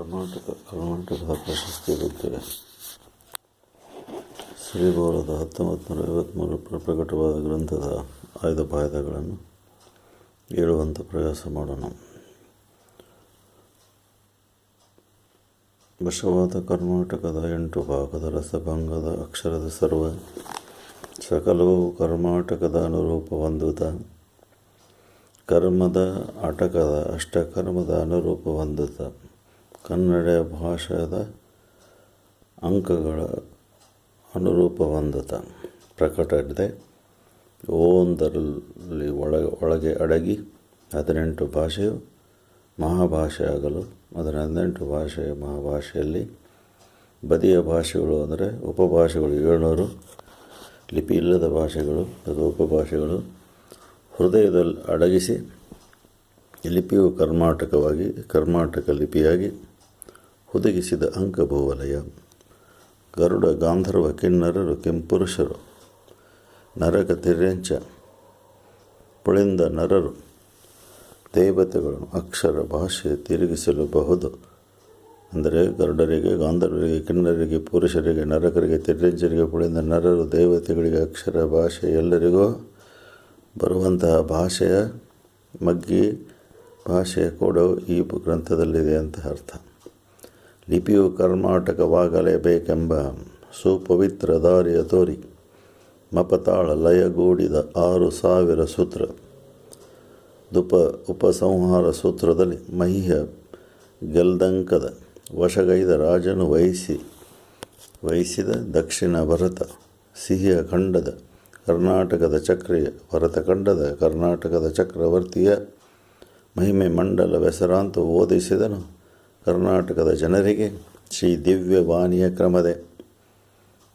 ಕರ್ನಾಟಕದ ಪ್ರಶಸ್ತಿ ಬಗ್ಗೆ ಶ್ರೀಬೋರದ 1953 ಪ್ರಕಟವಾದ ಗ್ರಂಥದ ಆಯ್ದ ಬಾಯ್ದಗಳನ್ನು ಹೇಳುವಂಥ ಪ್ರಯಾಸ ಮಾಡೋಣ. ವಶವಾದ ಕರ್ನಾಟಕದ 8 ಭಾಗದ ರಸಭಂಗದ ಅಕ್ಷರದ ಸರ್ವ ಸಕಲವು ಕರ್ನಾಟಕದ ಅನುರೂಪ ಹೊಂದುತ್ತ ಕರ್ಮದ ಆಟಕದ ಅಷ್ಟಕರ್ಮದ ಅನುರೂಪ ಹೊಂದುತ್ತ ಕನ್ನಡ ಭಾಷೆಯ ಅಂಕಗಳ ಅನುರೂಪ ಹೊಂದುತ್ತ ಪ್ರಕಟವಿದೆ. ಒಂದರಲ್ಲಿ ಒಳಗೆ ಅಡಗಿ 18 ಭಾಷೆಯು ಮಹಾಭಾಷೆಯಾಗಲು ಅದರ 18 ಭಾಷೆಯ ಮಹಾಭಾಷೆಯಲ್ಲಿ ಬದಿಯ ಭಾಷೆಗಳು ಅಂದರೆ ಉಪಭಾಷೆಗಳು 700, ಲಿಪಿ ಇಲ್ಲದ ಭಾಷೆಗಳು ಅಥವಾ ಉಪಭಾಷೆಗಳು ಹೃದಯದಲ್ಲಿ ಅಡಗಿಸಿ ಲಿಪಿಯು ಕರ್ನಾಟಕ ಲಿಪಿಯಾಗಿ ಹುದುಗಿಸಿದ ಅಂಕಭೂವಲಯ. ಗರುಡ ಗಾಂಧರ್ವ ಕಿನ್ನರರು ಕೆಂಪುರುಷರು ನರಕ ತಿರ್ಯಂಚ ಪುಳಿಂದ ನರರು ದೇವತೆಗಳನ್ನು ಅಕ್ಷರ ಭಾಷೆ ತಿರುಗಿಸಲಬಹುದು. ಅಂದರೆ ಗರುಡರಿಗೆ, ಗಾಂಧರ್ವರಿಗೆ, ಕಿನ್ನರರಿಗೆ, ಪುರುಷರಿಗೆ, ನರಕರಿಗೆ, ತಿರ್ಯಂಚರಿಗೆ, ಪುಳಿಂದ ನರರು, ದೇವತೆಗಳಿಗೆ ಅಕ್ಷರ ಭಾಷೆ ಎಲ್ಲರಿಗೂ ಬರುವಂತಹ ಭಾಷೆಯ ಮಗ್ಗಿ ಭಾಷೆಯ ಕೂಡವು ಈ ಗ್ರಂಥದಲ್ಲಿದೆ ಅಂತ ಅರ್ಥ. ಲಿಪಿಯು ಕರ್ನಾಟಕವಾಗಲೇಬೇಕೆಂಬ ಸುಪವಿತ್ರ ದಾರಿಯ ತೋರಿ ಮಪತಾಳ ಲಯಗೂಡಿದ 6,000 ಸೂತ್ರ ಉಪಸಂಹಾರ ಸೂತ್ರದಲ್ಲಿ ಮಹ್ಯ ಗೆಲ್ದಂಕದ ವಶಗೈದ ರಾಜನು ವಹಿಸಿದ ದಕ್ಷಿಣ ಭರತ ಸಿಹಿಯ ಖಂಡದ ಕರ್ನಾಟಕದ ಭರತಖಂಡದ ಕರ್ನಾಟಕದ ಚಕ್ರವರ್ತಿಯ ಮಹಿಮೆ ಮಂಡಲ ವ್ಯಸರಾಂತ ಓದಿಸಿದನು ಕರ್ನಾಟಕದ ಜನರಿಗೆ ಶ್ರೀ ದಿವ್ಯವಾಣಿಯ ಕ್ರಮದೆ.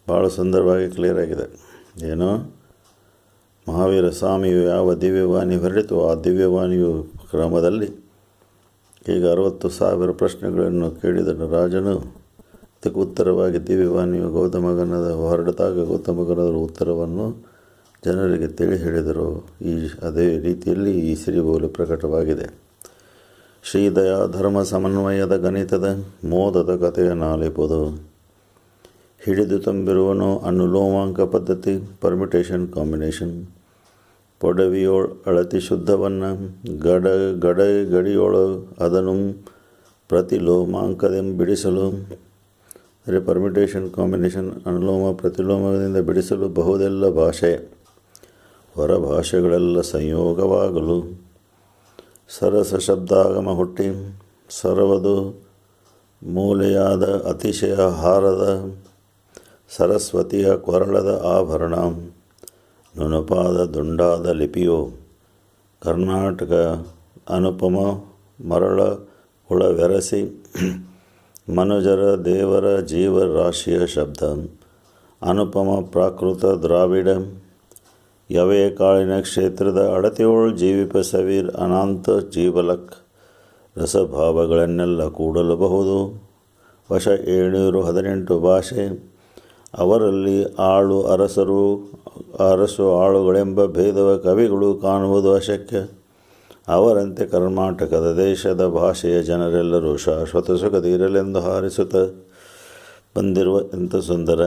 ಭಾಳ ಸುಂದರವಾಗಿ ಕ್ಲಿಯರ್ ಆಗಿದೆ. ಏನೋ ಮಹಾವೀರ ಸ್ವಾಮಿಯು ಯಾವ ದಿವ್ಯವಾಣಿ ಹೊರಡಿತು ಆ ದಿವ್ಯವಾಣಿಯು ಕ್ರಮದಲ್ಲಿ ಈಗ 60,000 ಪ್ರಶ್ನೆಗಳನ್ನು ಕೇಳಿದನು ರಾಜನು. ಇದಕ್ಕೆ ಉತ್ತರವಾಗಿ ದಿವ್ಯವಾಣಿಯು ಹೊರಡಿದಾಗ ಗೌತಮಗನದ ಉತ್ತರವನ್ನು ಜನರಿಗೆ ತಿಳಿ ಹೇಳಿದರು. ಅದೇ ರೀತಿಯಲ್ಲಿ ಈ ಸಿರಿಬೋಲು ಪ್ರಕಟವಾಗಿದೆ. ಶ್ರೀದಯಾ ಧರ್ಮ ಸಮನ್ವಯದ ಗಣಿತದ ಮೋದದ ಕಥೆಯ ನಾಲಿಪುದು ಹಿಡಿದು ತುಂಬಿರುವನು ಅನುಲೋಮಾಂಕ ಪದ್ಧತಿ ಪರ್ಮಿಟೇಷನ್ ಕಾಂಬಿನೇಷನ್ ಪೊಡವಿಯೋಳ್ ಅಳತಿ ಶುದ್ಧವನ್ನು ಗಡಿಯೊಳ ಅದನ್ನು ಪ್ರತಿಲೋಮಾಂಕದಿಂದ ಬಿಡಿಸಲು ಅಂದರೆ ಪರ್ಮಿಟೇಷನ್ ಕಾಂಬಿನೇಷನ್ ಅನುಲೋಮ ಪ್ರತಿಲೋಮದಿಂದ ಬಿಡಿಸಲು ಬಹುದೆಲ್ಲ ಭಾಷೆ ಹೊರ ಭಾಷೆಗಳೆಲ್ಲ ಸಂಯೋಗವಾಗಲು ಸರಸ ಶಬ್ದಾಗಮ ಹುಟ್ಟಿ ಸರ್ವದು ಮೂಲೆಯಾದ ಅತಿಶಯ ಹಾರದ ಸರಸ್ವತಿಯ ಕೊರಳದ ಆಭರಣ ನುಣುಪಾದ ದುಂಡಾದ ಲಿಪಿಯೋ ಕರ್ನಾಟಕ ಅನುಪಮ ಮರಳ ಹುಳವೆರಸಿ ಮನುಜರ ದೇವರ ಜೀವರಾಶಿಯ ಶಬ್ದ ಅನುಪಮ ಪ್ರಾಕೃತ ದ್ರಾವಿಡ ಯವೇ ಕಾಳಿನ ಕ್ಷೇತ್ರದ ಅಡತೆಯೋಳು ಜೀವಿಪ ಸವೀರ್ ಅನಂತ ಜೀವಲಕ್ ರಸಭಾವಗಳನ್ನೆಲ್ಲ ಕೂಡಲಬಹುದು. ವಶ 718 ಭಾಷೆ ಅವರಲ್ಲಿ ಅರಸು ಆಳುಗಳೆಂಬ ಭೇದವ ಕವಿಗಳು ಕಾಣುವುದು ಅಶಕ್ಯ. ಅವರಂತೆ ಕರ್ನಾಟಕದ ದೇಶದ ಭಾಷೆಯ ಜನರೆಲ್ಲರೂ ಶಾಶ್ವತ ಸುಖದಿರಲೆಂದು ಹಾರಿಸುತ್ತ ಬಂದಿರುವ ಎಂಥ ಸುಂದರ